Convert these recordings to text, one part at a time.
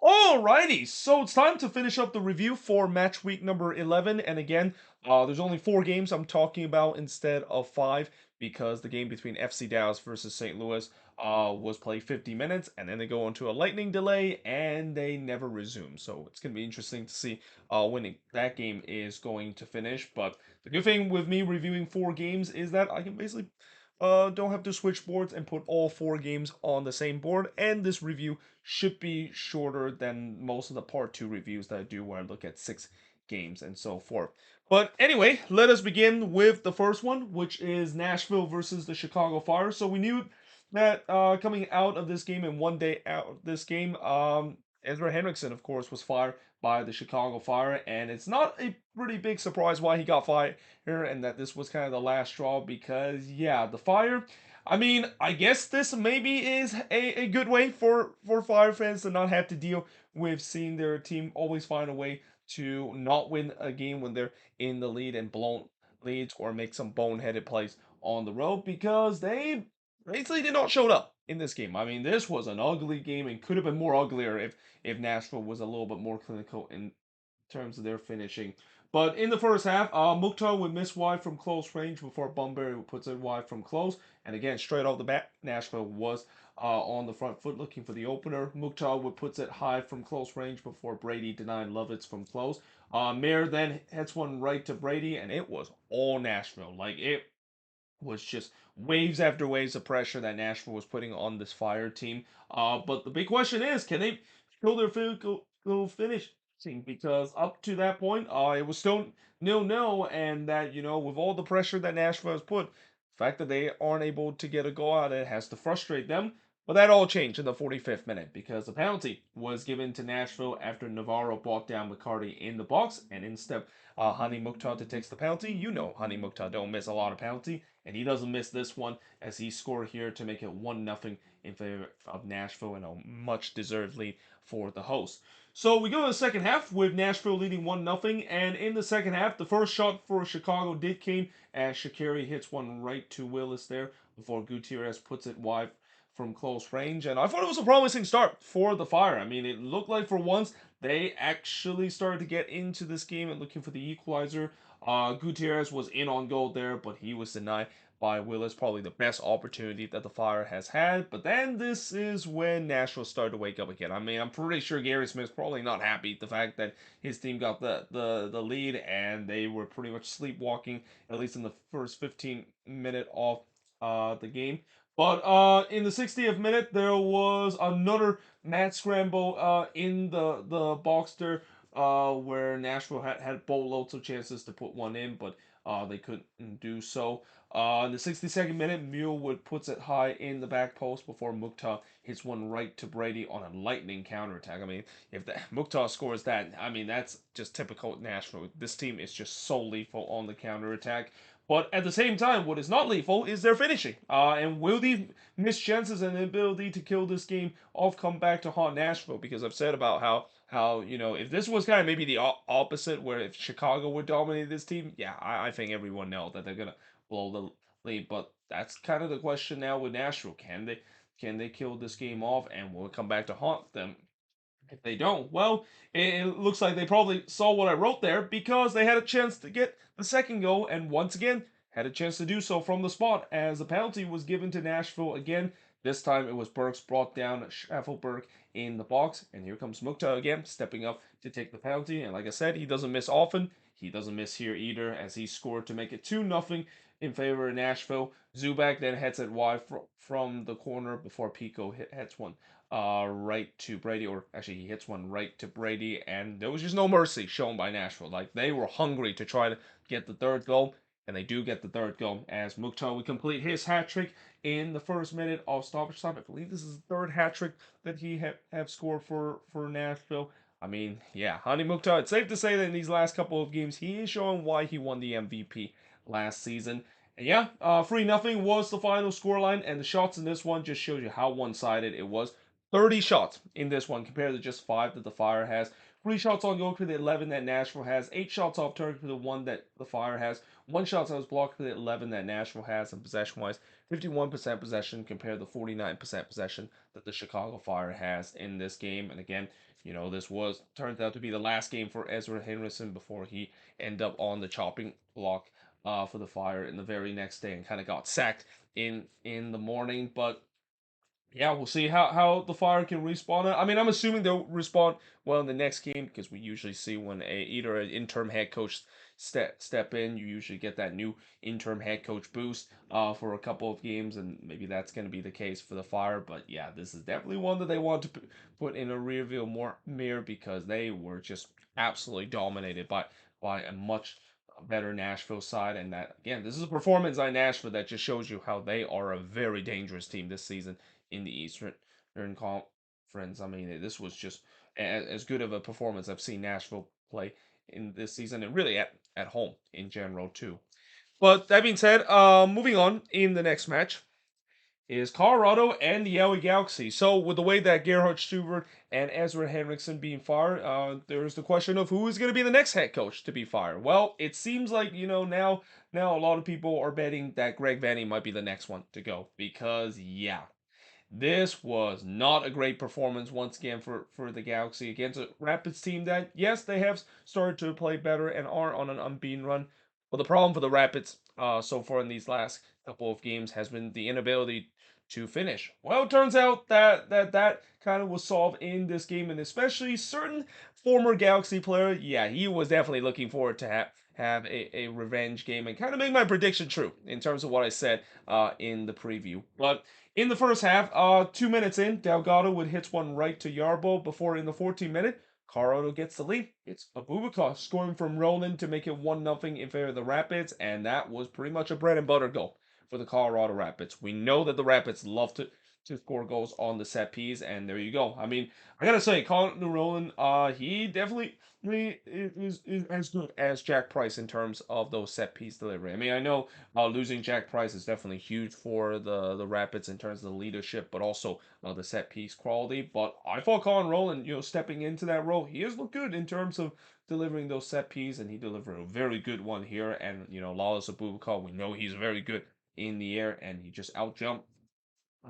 Alrighty, so it's time to finish up the review for match week number 11. And again, there's only 4 games I'm talking about instead of 5 because the game between FC Dallas versus St. Louis was played 50 minutes and then they go into a lightning delay and they never resume. So it's going to be interesting to see when that game is going to finish. But the good thing with me reviewing 4 games is that I can basically don't have to switch boards and put all 4 games on the same board. And this review should be shorter than most of the part 2 reviews that I do where I look at 6 games and so forth. But anyway, let us begin with the first one, which is Nashville versus the Chicago Fire. So we knew that coming out of this game and one day out of this game, Ezra Henriksen, of course, was fired by the Chicago Fire, and it's not a pretty big surprise why he got fired here and that this was kind of the last straw because, yeah, the Fire. I mean, I guess this maybe is a good way for Fire fans to not have to deal with seeing their team always find a way to not win a game when they're in the lead and blown leads or make some boneheaded plays on the road because they basically did not show up in this game. I mean, this was an ugly game and could have been more uglier if Nashville was a little bit more clinical in terms of their finishing. But in the first half, Mukhtar would miss wide from close range before Bunbury puts it wide from close. And again, straight off the bat, Nashville was on the front foot looking for the opener. Mukhtar would puts it high from close range before Brady denied Lovitz from close. Mayer then hits one right to Brady, and it was all Nashville. Like, it was just waves after waves of pressure that Nashville was putting on this Fire team. But the big question is, can they kill their field goal finish? Because up to that point, it was still 0-0, and that with all the pressure that Nashville has put, the fact that they aren't able to get a goal out of it has to frustrate them. But that all changed in the 45th minute because the penalty was given to Nashville after Navarro brought down McCarty in the box, and instead Hani Mukhtar to takes the penalty. Hani Mukhtar don't miss a lot of penalty, and he doesn't miss this one as he scored here to make it 1-0 in favor of Nashville and a much deserved lead for the hosts. So we go to the second half with Nashville leading 1-0, and in the second half, the first shot for Chicago did came as Shaqiri hits one right to Willis there before Gutierrez puts it wide from close range. And I thought it was a promising start for the Fire. I mean, it looked like for once they actually started to get into this game and looking for the equalizer. Gutierrez was in on goal there, but he was denied by Willis. Probably the best opportunity that the Fire has had. But then this is when Nashville started to wake up again. I mean, I'm pretty sure Gary Smith's probably not happy the fact that his team got the lead and they were pretty much sleepwalking, at least in the first 15 minute of the game. But in the 60th minute, there was another mad scramble in the box there, where Nashville had boatloads of chances to put one in, but they couldn't do so. In the 62nd minute, Mulewood puts it high in the back post before Mukhtar hits one right to Brady on a lightning counterattack. I mean, if Mukhtar scores that, I mean, that's just typical Nashville. This team is just so lethal on the counterattack. But at the same time, what is not lethal is their finishing. And will these missed chances and the ability to kill this game off come back to haunt Nashville? Because I've said about how if this was kind of maybe the opposite, where if Chicago would dominate this team, yeah, I think everyone knows that they're gonna blow the lead. But that's kind of the question now with Nashville. Can they kill this game off, and will it come back to haunt them? If they don't, well, it looks like they probably saw what I wrote there because they had a chance to get the second goal, and once again had a chance to do so from the spot as the penalty was given to Nashville again. This time it was Burks brought down Schaffelberg in the box, and here comes Mukta again, stepping up to take the penalty. And like I said, he doesn't miss often. He doesn't miss here either, as he scored to make it 2-0 in favor of Nashville. Zubak then heads it wide from the corner before Pico hits one right to Brady, or actually he hits one right to Brady, and there was just no mercy shown by Nashville. Like, they were hungry to try to get the third goal, and they do get the third goal as Mukhtar would complete his hat trick in the first minute of stoppage time. I believe this is the third hat trick that he have scored for Nashville. I mean, yeah, Hani Mukhtar, it's safe to say that in these last couple of games, he is showing why he won the MVP last season. And yeah, 3-0 was the final scoreline, and the shots in this one just shows you how one-sided it was. 30 shots in this one compared to just 5 that the Fire has. 3 shots on goal to the 11 that Nashville has, 8 shots off target to the 1 that the Fire has, 1 shot that was blocked to the 11 that Nashville has, and possession-wise, 51% possession compared to 49% possession that the Chicago Fire has in this game. And again, this turns out to be the last game for Ezra Henderson before he ended up on the chopping block for the Fire in the very next day and kind of got sacked in the morning. But yeah, we'll see how the Fire can respawn it. I mean, I'm assuming they'll respawn well in the next game because we usually see when either an interim head coach step in, you usually get that new interim head coach boost for a couple of games, and maybe that's going to be the case for the Fire. But yeah, this is definitely one that they want to put in a rearview mirror because they were just absolutely dominated by a much better Nashville side, and that again, this is a performance by Nashville that just shows you how they are a very dangerous team this season in the Eastern Conference. I mean, this was just as good of a performance I've seen Nashville play in this season, and really at home in general too. But that being said, moving on in the next match is Colorado and the LA Galaxy. So with the way that Gerhard Stubert and Ezra Henriksen being fired, there's the question of who is going to be the next head coach to be fired. Well, it seems like now a lot of people are betting that Greg Vanney might be the next one to go because yeah, this was not a great performance once again for the Galaxy against a Rapids team that, yes, they have started to play better and are on an unbeaten run. But the problem for the Rapids so far in these last couple of games has been the inability to finish. Well, it turns out that kind of was solved in this game, and especially certain former Galaxy player, yeah, he was definitely looking forward to have a revenge game and kind of make my prediction true in terms of what I said in the preview. But in the first half, 2 minutes in, Delgado would hit one right to Yarbo before in the 14th minute, Colorado gets the lead. It's Abubakar scoring from Roland to make it 1-0 in favor of the Rapids, and that was pretty much a bread and butter goal for the Colorado Rapids. We know that the Rapids love to score goals on the set piece, and there you go. I mean, I gotta say, Colin Roland, he definitely is as good as Jack Price in terms of those set piece delivery. I mean, I know losing Jack Price is definitely huge for the Rapids in terms of the leadership, but also the set piece quality. But I thought Colin Rowland, stepping into that role, he has looked good in terms of delivering those set pieces, and he delivered a very good one here. And Lawless Abubakar, we know he's very good in the air, and he just outjumped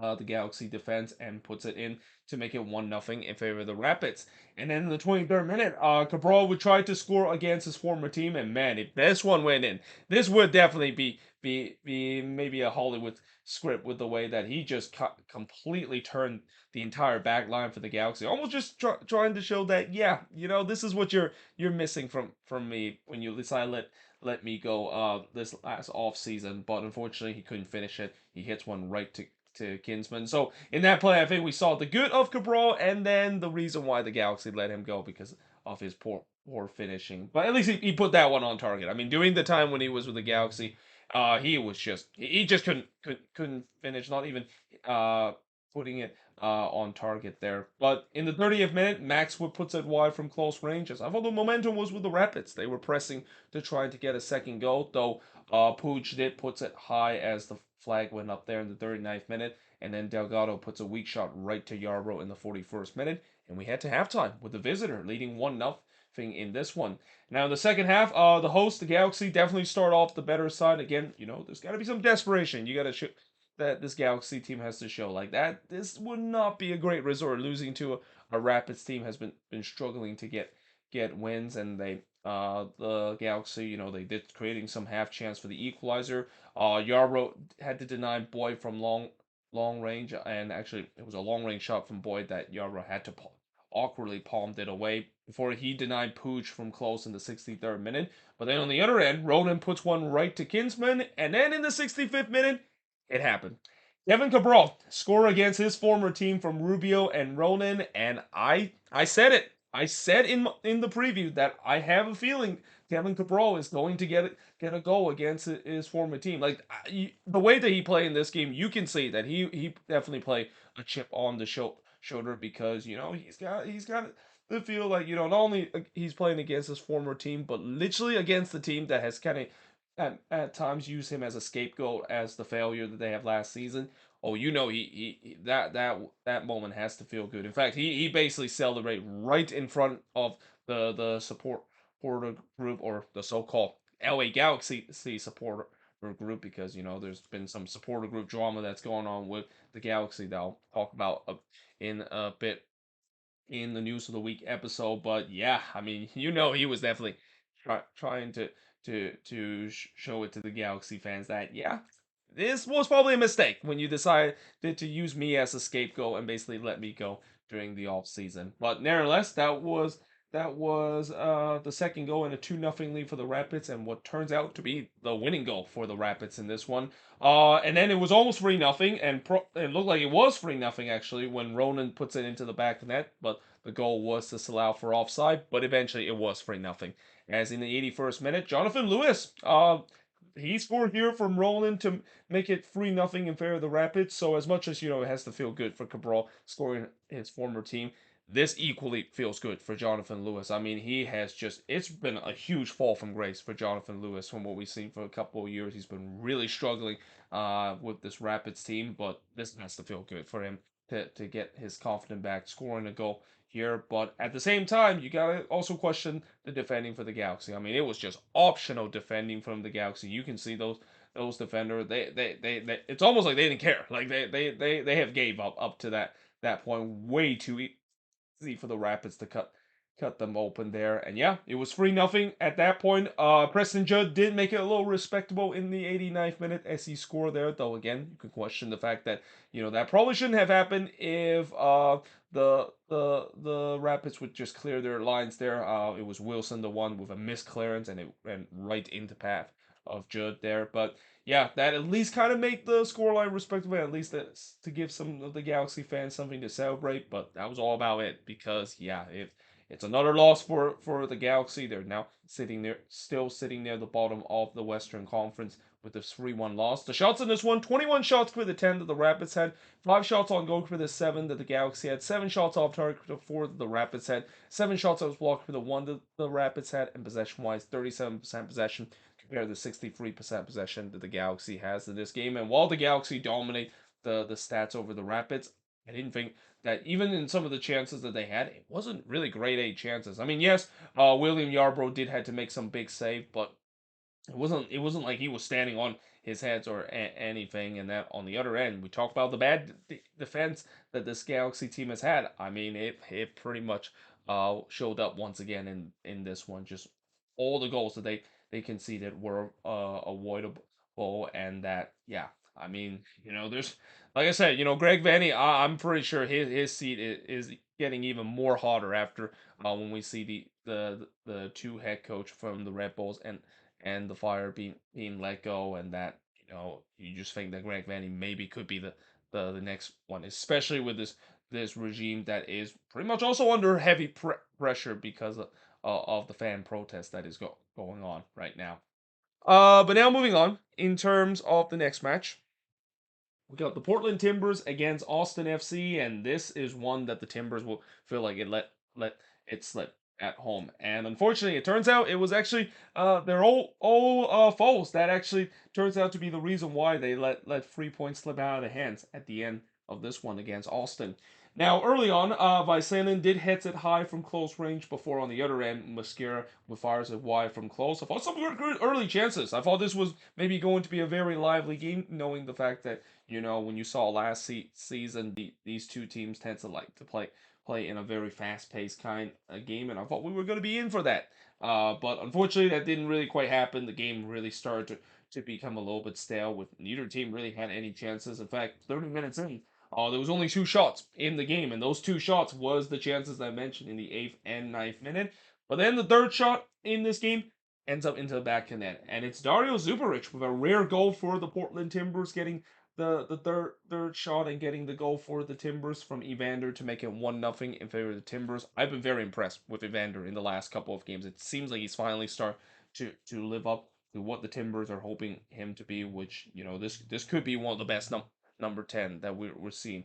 the Galaxy defense and puts it in to make it 1-0 in favor of the Rapids. And then in the 23rd minute, Cabral would try to score against his former team, and man, if this one went in, this would definitely be maybe a Hollywood script with the way that he just completely turned the entire back line for the Galaxy, almost just trying to show that yeah, this is what you're missing from me when you decide let me go this last off season. But unfortunately, he couldn't finish it. He hits one right to Kinsman. So in that play, I think we saw the good of Cabral, and then the reason why the Galaxy let him go because of his poor finishing. But at least he put that one on target. I mean, during the time when he was with the Galaxy, he just couldn't finish. Not even putting it on target there. But in the 30th minute, Maxwood puts it wide from close ranges. I thought the momentum was with the Rapids. They were pressing to try to get a second goal, though Puig did puts it high as the flag went up there in the 39th minute, and then Delgado puts a weak shot right to Yarbrough in the 41st minute, and we head to halftime with the visitor leading 1-0 in this one. Now in the second half, the host, the Galaxy, definitely start off the better side. Again, there's got to be some desperation. You got to show that this Galaxy team has to show like that. This would not be a great result. Losing to a Rapids team has been struggling to get wins, and the Galaxy, they did creating some half chance for the equalizer. Yarbrough had to deny Boyd from long range, and actually it was a long range shot from Boyd that Yarbrough had to awkwardly palmed it away before he denied Puig from close in the 63rd minute. But then on the other end, Ronan puts one right to Kinsman, and then in the 65th minute, it happened. Kevin Cabral score against his former team from Rubio and Ronan, and I said it. I said in the preview that I have a feeling Kevin Cabral is going to get a goal against his former team. Like the way that he played in this game, you can see that he definitely played a chip on the shoulder because he's got the feel like not only he's playing against his former team, but literally against the team that has kind of at times use him as a scapegoat as the failure that they have last season. Oh, he that moment has to feel good. In fact, he basically celebrated right in front of the supporter group, or the so-called LA Galaxy supporter group, because there's been some supporter group drama that's going on with the Galaxy that I'll talk about in a bit in the news of the week episode. But yeah, I mean, he was definitely trying to show it to the Galaxy fans that, yeah, this was probably a mistake when you decided to use me as a scapegoat and basically let me go during the off season. But nevertheless, that was the second goal in a 2-0 lead for the Rapids, and what turns out to be the winning goal for the Rapids in this one. And then it was almost 3-0, and it looked like it was 3-0 actually when Ronan puts it into the back of the net, but the goal was disallowed for offside. But eventually it was 3-0. As in the 81st minute, Jonathan Lewis, he scored here from Ronan to make it 3-0 in favor of the Rapids. So as much as it has to feel good for Cabral scoring his former team, this equally feels good for Jonathan Lewis. I mean, it's been a huge fall from grace for Jonathan Lewis from what we've seen for a couple of years. He's been really struggling with this Rapids team, but this has to feel good for him to get his confidence back, scoring a goal here. But at the same time, you gotta also question the defending for the Galaxy. I mean, it was just optional defending from the Galaxy. You can see those defenders. They it's almost like they didn't care. Like they have gave up to that point way too easy for the Rapids to cut them open there. And yeah, it was 3-0 at that point. Preston Judd did make it a little respectable in the 89th minute as he scored there, though again, you can question the fact that, that probably shouldn't have happened if the Rapids would just clear their lines there. It was Wilson the one with a missed clearance, and it went right into path of Judd there. But yeah, that at least kind of make the scoreline respectable, at least to give some of the Galaxy fans something to celebrate. But that was all about it, because yeah, if it's another loss for the Galaxy, they're now still sitting near the bottom of the Western Conference with this 3-1 loss. The shots in this one, 21 shots for the 10 that the Rapids had, 5 shots on goal for the 7 that the Galaxy had, 7 shots off target for the 4 that the Rapids had, 7 shots that was blocked for the 1 that the Rapids had, and possession-wise, 37% possession compared to 63% possession that the Galaxy has in this game. And while the Galaxy dominate the stats over the Rapids, I didn't think that even in some of the chances that they had, it wasn't really grade A chances. I mean, yes, William Yarbrough did had to make some big save, but it wasn't like he was standing on his heads or anything. And that on the other end, we talk about the bad defense that this Galaxy team has had. I mean, it pretty much showed up once again in this one. Just all the goals that they conceded were avoidable, and that, yeah. I mean, there's, like I said, Greg Vanny. I'm pretty sure his seat is getting even more hotter after when we see the two head coach from the Red Bulls and the Fire being let go, and that, you just think that Greg Vanny maybe could be the next one, especially with this regime that is pretty much also under heavy pressure because of the fan protest that is going on right now. But now moving on in terms of the next match. We got the Portland Timbers against Austin FC, and this is one that the Timbers will feel like it let it slip at home. And unfortunately, it turns out it was actually their old foes that actually turns out to be the reason why they let 3 points slip out of their hands at the end of this one against Austin. Now, early on, Visanen did hit it high from close range before on the other end, Mosquera fires it wide from close. I thought some good early chances. I thought this was maybe going to be a very lively game, knowing the fact that, when you saw last season, these two teams tend to like to play in a very fast-paced kind of game, and I thought we were going to be in for that. But unfortunately, that didn't really quite happen. The game really started to become a little bit stale, with neither team really had any chances. In fact, 30 minutes in, there was only 2 shots in the game, and those 2 shots was the chances I mentioned in the 8th and 9th minute. But then the third shot in this game ends up into the back of the net, and it's Dario Zuparic with a rare goal for the Portland Timbers, getting the third shot and getting the goal for the Timbers from Evander to make it 1-0 in favor of the Timbers. I've been very impressed with Evander in the last couple of games. It seems like he's finally starting to live up to what the Timbers are hoping him to be, which, this could be one of the best number 10 that we're seeing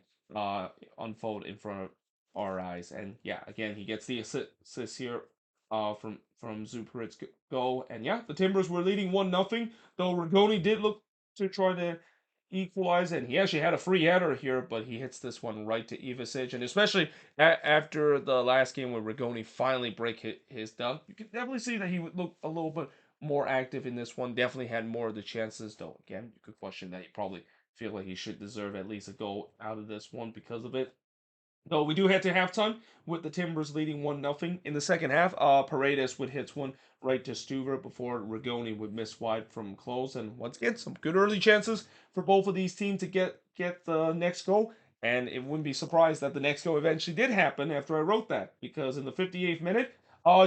unfold in front of our eyes. And yeah, again, he gets the assist here from Zuparic's goal. And yeah, the Timbers were leading 1-0, though Rigoni did look to try to equalize, and he actually had a free header here, but he hits this one right to Ivicic, and especially after the last game where Rigoni finally break his dunk, you can definitely see that he would look a little bit more active in this one. Definitely had more of the chances, though. Again, you could question that he probably feel like he should deserve at least a goal out of this one because of it. Though we do head to halftime with the Timbers leading 1-0. In the second half, Paredes would hit one right to Stuver before Rigoni would miss wide from close. And once again, some good early chances for both of these teams to get the next goal. And it wouldn't be surprised that the next goal eventually did happen after I wrote that. Because in the 58th minute,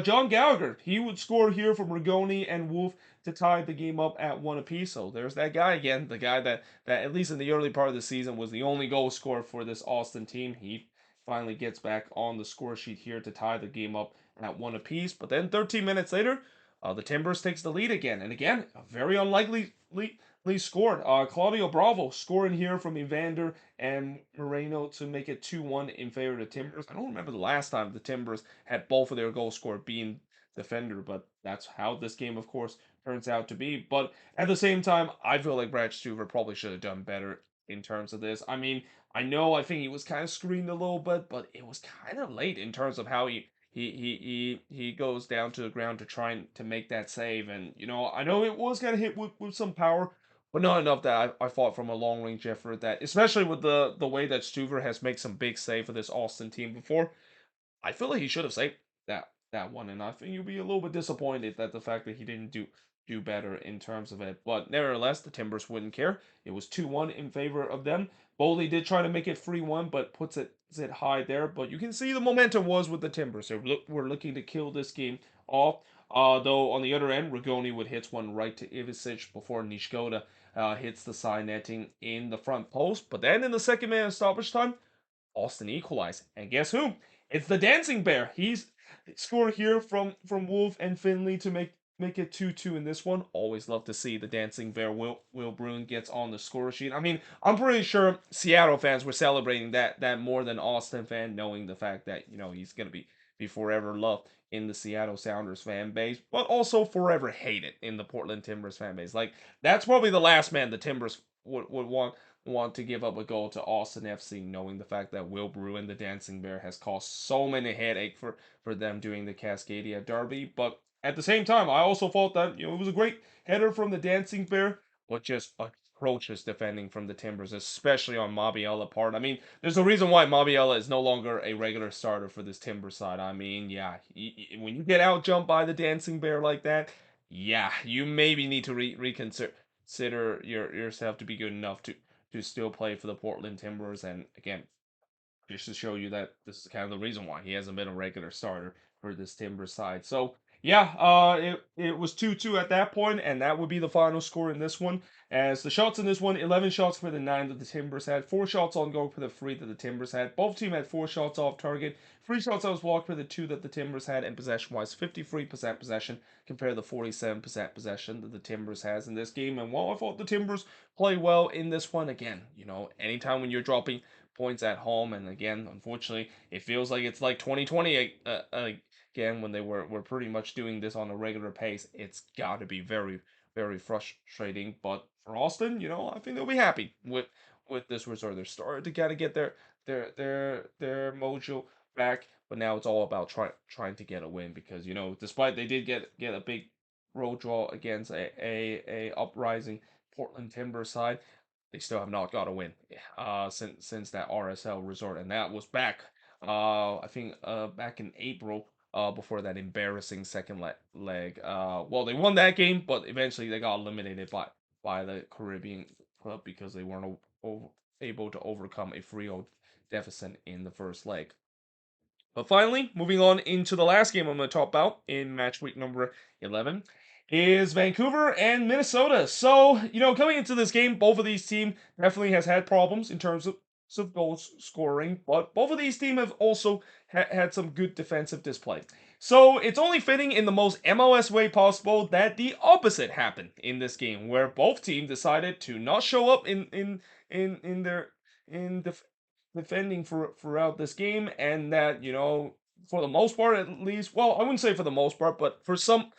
John Gallagher, he would score here from Rigoni and Wolf to tie the game up at one apiece. So there's that guy again, the guy that at least in the early part of the season was the only goal scorer for this Austin team. He finally gets back on the score sheet here to tie the game up at one apiece. But then 13 minutes later, the Timbers takes the lead again, and again, a very unlikely lead scored. Claudio Bravo scoring here from Evander and Moreno to make it 2-1 in favor of the Timbers. I don't remember the last time the Timbers had both of their goals scored being defender, but that's how this game, of course, turns out to be. But at the same time, I feel like Brad Stuver probably should have done better in terms of this. I mean, I think he was kind of screened a little bit, but it was kind of late in terms of how he goes down to the ground to try to make that save. And I know it was gonna hit with some power, but not enough that I thought from a long range effort that, especially with the way that Stuver has made some big save for this Austin team before. I feel like he should have saved that one, and I think you'll be a little bit disappointed that the fact that he didn't do better in terms of it. But nevertheless, the Timbers wouldn't care. It was 2-1 in favor of them. Bowley did try to make it 3-1, but puts it high there. But you can see the momentum was with the Timbers. They were looking to kill this game off. Though on the other end, Rigoni would hit one right to Ivicic before Nishgoda hits the side netting in the front post. But then in the second minute of stoppage time, Austin equalized. And guess who? It's the Dancing Bear. He's scored here from Wolf and Finley to make it 2-2 in this one. Always love to see the Dancing Bear Will Bruin gets on the score sheet. I mean, I'm pretty sure Seattle fans were celebrating that more than Austin fan, knowing the fact that he's gonna be forever loved in the Seattle Sounders fan base, but also forever hated in the Portland Timbers fan base. Like, that's probably the last man the Timbers would want to give up a goal to Austin FC, knowing the fact that Will Bruin, the Dancing Bear, has caused so many headache for them doing the Cascadia Derby. But at the same time, I also thought that it was a great header from the Dancing Bear, but just atrocious defending from the Timbers, especially on Mabiella part. I mean, there's a reason why Mabiella is no longer a regular starter for this Timber side. I mean, yeah, when you get out jumped by the Dancing Bear like that, yeah, you maybe need to reconsider yourself to be good enough to still play for the Portland Timbers. And again, just to show you that this is kind of the reason why he hasn't been a regular starter for this Timbers side. So yeah, it was 2-2 at that point, and that would be the final score in this one. As the shots in this one, 11 shots for the 9 that the Timbers had, 4 shots on goal for the 3 that the Timbers had. Both teams had 4 shots off target, 3 shots that was blocked for the 2 that the Timbers had, and possession-wise, 53% possession compared to the 47% possession that the Timbers has in this game. And while I thought the Timbers play well in this one, again, anytime when you're dropping points at home, and again, unfortunately, it feels like it's like 2020 again when they were pretty much doing this on a regular pace. It's got to be very very frustrating. But for Austin, I think they'll be happy with this result. They're starting to kind of get their mojo back, but now it's all about trying to get a win because despite they did get a big road draw against a uprising Portland Timber side, they still have not got a win since that RSL resort, and that was back I think back in April before that embarrassing second leg. Well, they won that game, but eventually they got eliminated by the Caribbean club because they weren't able to overcome a 3-0 deficit in the first leg. But finally, moving on into the last game I'm going to talk about in match week number 11 is Vancouver and Minnesota. So, coming into this game, both of these teams definitely has had problems in terms of goals scoring, but both of these teams have also had some good defensive display. So, it's only fitting in the most MLS way possible that the opposite happened in this game, where both teams decided to not show up in their in def- defending throughout this game, and that for the most part at least, well, I wouldn't say for the most part, but for some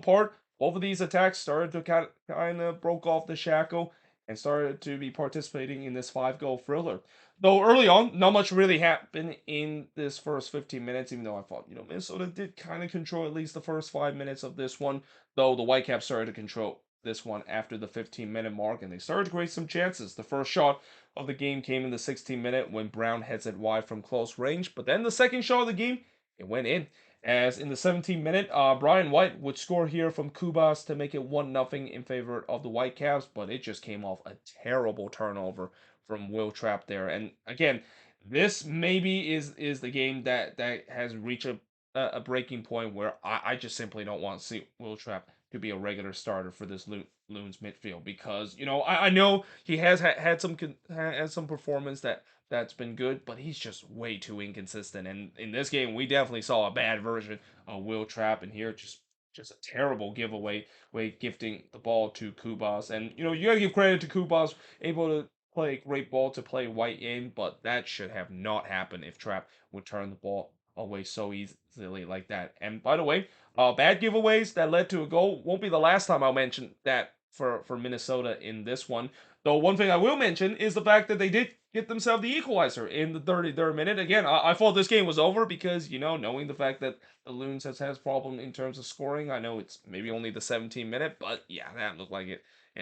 part, both of these attacks started to kind of broke off the shackle, and started to be participating in this 5 goal thriller. Though early on, not much really happened in this first 15 minutes, even though I thought, Minnesota did kind of control at least the first 5 minutes of this one, though the Whitecaps started to control this one after the 15-minute mark, and they started to create some chances. The first shot of the game came in the 16th minute when Brown heads it wide from close range, but then the second shot of the game, it went in. As in the 17th minute, Brian White would score here from Kubas to make it 1-0 in favor of the Whitecaps, but it just came off a terrible turnover from Will Trapp there. And again, this maybe is the game that has reached a breaking point where I just simply don't want to see Will Trapp to be a regular starter for this Loons midfield, because I know he has had some performance that's been good, but he's just way too inconsistent. And in this game, we definitely saw a bad version of Will Trapp, and here just a terrible giveaway, way gifting the ball to Kubas. And you gotta give credit to Kubas, able to play a great ball to play White in, but that should have not happened if Trapp would turn the ball away so easily like that. And by the way, bad giveaways that led to a goal won't be the last time I'll mention that for Minnesota in this one. Though one thing I will mention is the fact that they did get themselves the equalizer in the 33rd minute. Again, I thought this game was over because, knowing the fact that the Loons has problem in terms of scoring, I know it's maybe only the 17th minute, but yeah, that looked like it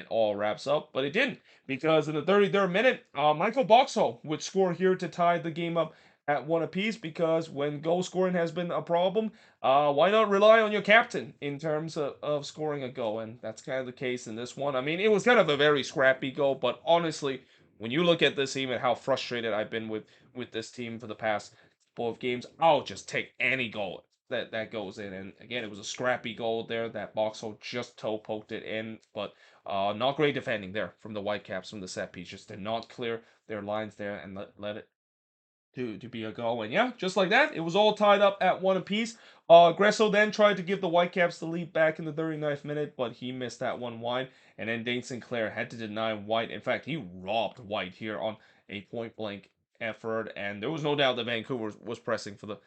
all wraps up. But it didn't, because in the 33rd minute, Michael Boxall would score here to tie the game up at one apiece, because when goal scoring has been a problem, why not rely on your captain in terms of scoring a goal? And that's kind of the case in this one. I mean, it was kind of a very scrappy goal, but honestly, when you look at this team and how frustrated I've been with this team for the past couple of games, I'll just take any goal that goes in. And again, it was a scrappy goal there that Boxall just toe poked it in, but not great defending there from the Whitecaps from the set piece. Just did not clear their lines there and let it to be a goal. And yeah, just like that, it was all tied up at one apiece. Gresso then tried to give the Whitecaps the lead back in the 39th minute, but he missed that one wide. And then Dane Sinclair had to deny White. In fact, he robbed White here on a point blank effort, and there was no doubt that Vancouver was pressing for the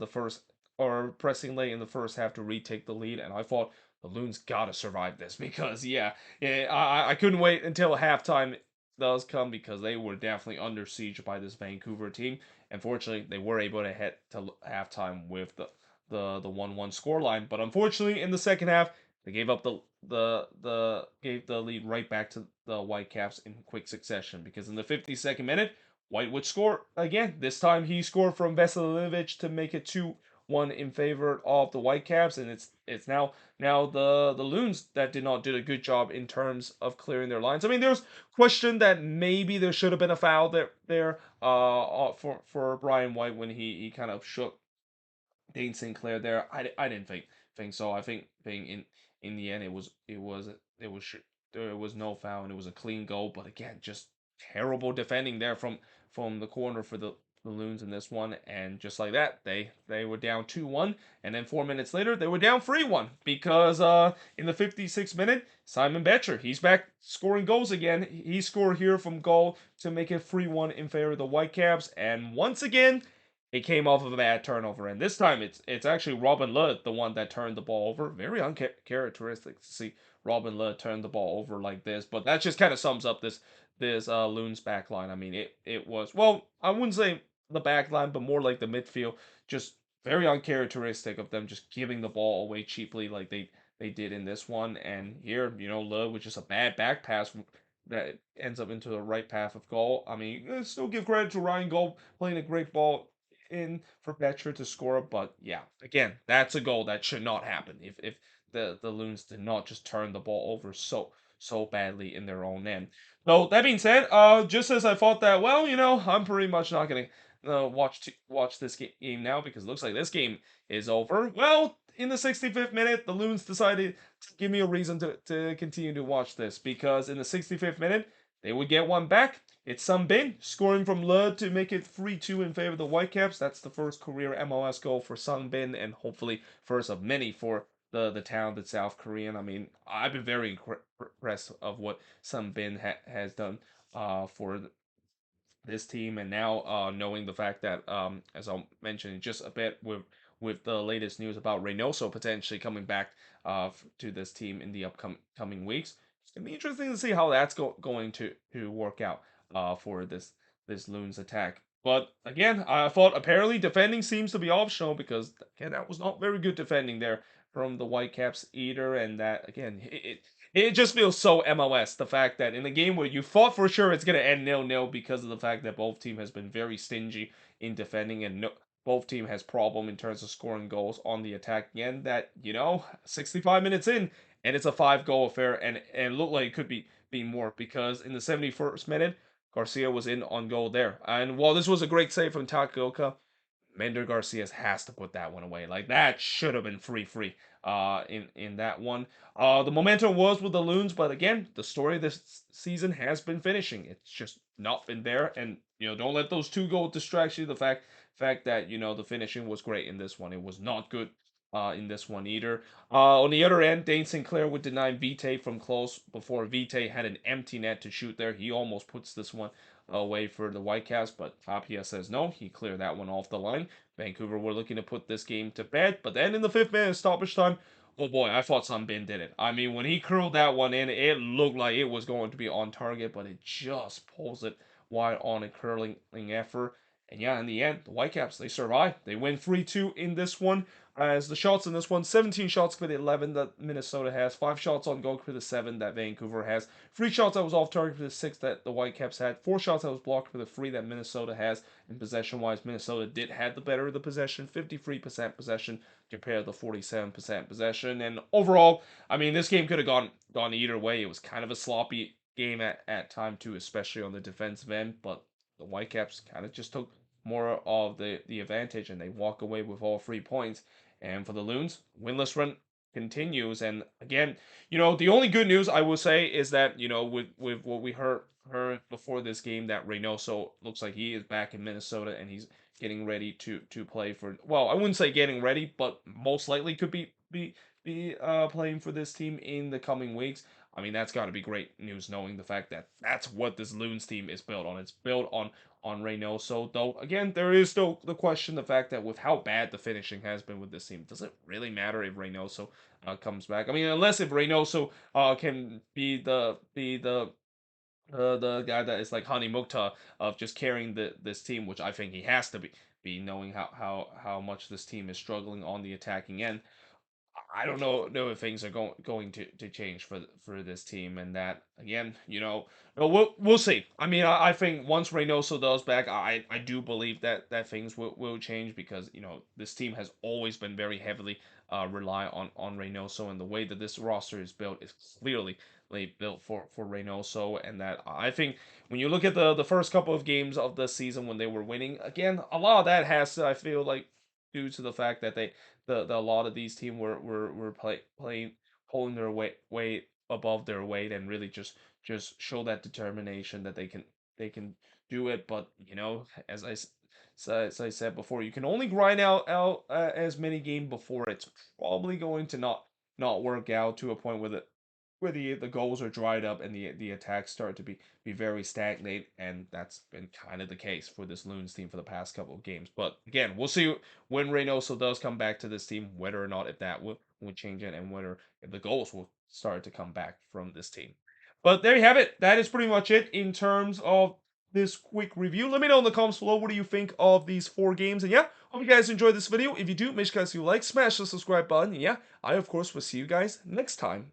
first, or pressing late in the first half to retake the lead. And I thought the Loons gotta survive this, because yeah, I couldn't wait until halftime does come, because they were definitely under siege by this Vancouver team. Unfortunately, they were able to head to halftime with the 1-1 scoreline, but unfortunately in the second half they gave up the gave the lead right back to the Whitecaps in quick succession, because in the 52nd minute White would score again. This time he scored from Veselinovic to make it 2-1 in favor of the Whitecaps, and it's now the Loons that did not do a good job in terms of clearing their lines. I mean, there's question that maybe there should have been a foul there for Brian White when he kind of shook Dane Sinclair there. I didn't think so. I think in the end there was no foul and it was a clean goal. But again, just terrible defending there from the corner for the Loons in this one. And just like that, they were down 2-1, and then 4 minutes later they were down 3-1, because in the 56th minute, Simon Betcher, he's back scoring goals again. He scored here from goal to make it 3-1 in favor of the Whitecaps, and once again it came off of a bad turnover, and this time it's actually Robin Lod, the one that turned the ball over. Very uncharacteristic to see Robin Lod turn the ball over like this, but that just kind of sums up this Loons back line. I mean, it was, well, I wouldn't say the back line, but more like the midfield, just very uncharacteristic of them just giving the ball away cheaply like they did in this one. And here, Lod with just a bad back pass that ends up into the right path of goal. I mean, still give credit to Ryan Gold playing a great ball in for Betcher to score, but yeah, again, that's a goal that should not happen if the Loons did not just turn the ball over so badly in their own end. So that being said, just as I thought that, well, I'm pretty much not gonna watch this game now, because it looks like this game is over. Well, in the 65th minute, the Loons decided to give me a reason to continue to watch this, because in the 65th minute, they would get one back. It's Sun Bin scoring from Lud to make it 3-2 in favor of the Whitecaps. That's the first career MLS goal for Sun Bin, and hopefully first of many for the talented South Korean. I mean, I've been very impressed of what Sun Bin has done for this team, and now knowing the fact that, as I'll mention just a bit, with the latest news about Reynoso potentially coming back to this team in the upcoming weeks, It'll be interesting to see how that's going to work out for this Loons attack. But again, I thought apparently defending seems to be optional because again that was not very good defending there from the Whitecaps either, and that again it just feels so MLS. The fact that in a game where you thought for sure it's gonna end 0-0 because of the fact that both team has been very stingy in defending and no, both team has problem in terms of scoring goals on the attack again. That 65 minutes in and it's a 5 goal affair, and it looked like it could be more because in the 71st minute, Garcia was in on goal there. And while this was a great save from Takaoka, Mender Garcia has to put that one away. Like that should have been free in that one. The momentum was with the Loons, but again, the story this season has been finishing. It's just not been there, and don't let those 2 goals distract you. The fact that the finishing was great in this one. It was not good in this one either. On the other end, Dane Sinclair would deny Vite from close before Vite had an empty net to shoot there. He almost puts this one away for the Whitecaps, but Tapia says no. He cleared that one off the line. Vancouver were looking to put this game to bed, but then in the 5th minute stoppage time, oh boy, I thought Sunbin did it. I mean, when he curled that one in, it looked like it was going to be on target, but it just pulls it wide on a curling effort. And yeah, in the end, the Whitecaps, they survive. They win 3-2 in this one. As the shots in this one, 17 shots for the 11 that Minnesota has, 5 shots on goal for the 7 that Vancouver has, 3 shots that was off target for the 6 that the Whitecaps had, 4 shots that was blocked for the 3 that Minnesota has. And possession-wise, Minnesota did have the better of the possession, 53% possession compared to 47% possession. And overall, I mean, this game could have gone either way. It was kind of a sloppy game at time too, especially on the defensive end, but the Whitecaps kind of just took more of the advantage and they walk away with all 3 points. And for the Loons, winless run continues. And again, the only good news I will say is that, with what we heard before this game, that Reynoso looks like he is back in Minnesota and he's getting ready to play for, well, I wouldn't say getting ready, but most likely could be playing for this team in the coming weeks. I mean, that's got to be great news knowing the fact that that's what this Loons team is built on. It's built on Reynoso. Though, again, there is still the question, the fact that with how bad the finishing has been with this team, does it really matter if Reynoso comes back? I mean, unless if Reynoso can be the guy that is like Hani Mukhtar of just carrying this team, which I think he has to be knowing how much this team is struggling on the attacking end. I don't know if things are going to change for this team, and that again, no, we'll see. I mean, I think once Reynoso does back, I do believe that things will change because this team has always been very heavily rely on Reynoso, and the way that this roster is built is clearly built for Reynoso, and that I think when you look at the first couple of games of the season when they were winning, again, a lot of that has to, I feel like, due to the fact that a lot of these teams were playing holding their weight above their weight and really just show that determination that they can do it. But as I said before, you can only grind out as many games before it's probably going to not work out to a point where the goals are dried up and the attacks start to be very stagnant, and that's been kind of the case for this Loons team for the past couple of games. But again, we'll see when Reynoso does come back to this team, whether or not if that will change it, and whether if the goals will start to come back from this team. But there you have it. That is pretty much it in terms of this quick review. Let me know in the comments below what do you think of these 4 games. And yeah, hope you guys enjoyed this video. If you do, make sure you guys like, smash the subscribe button. And yeah, I of course will see you guys next time.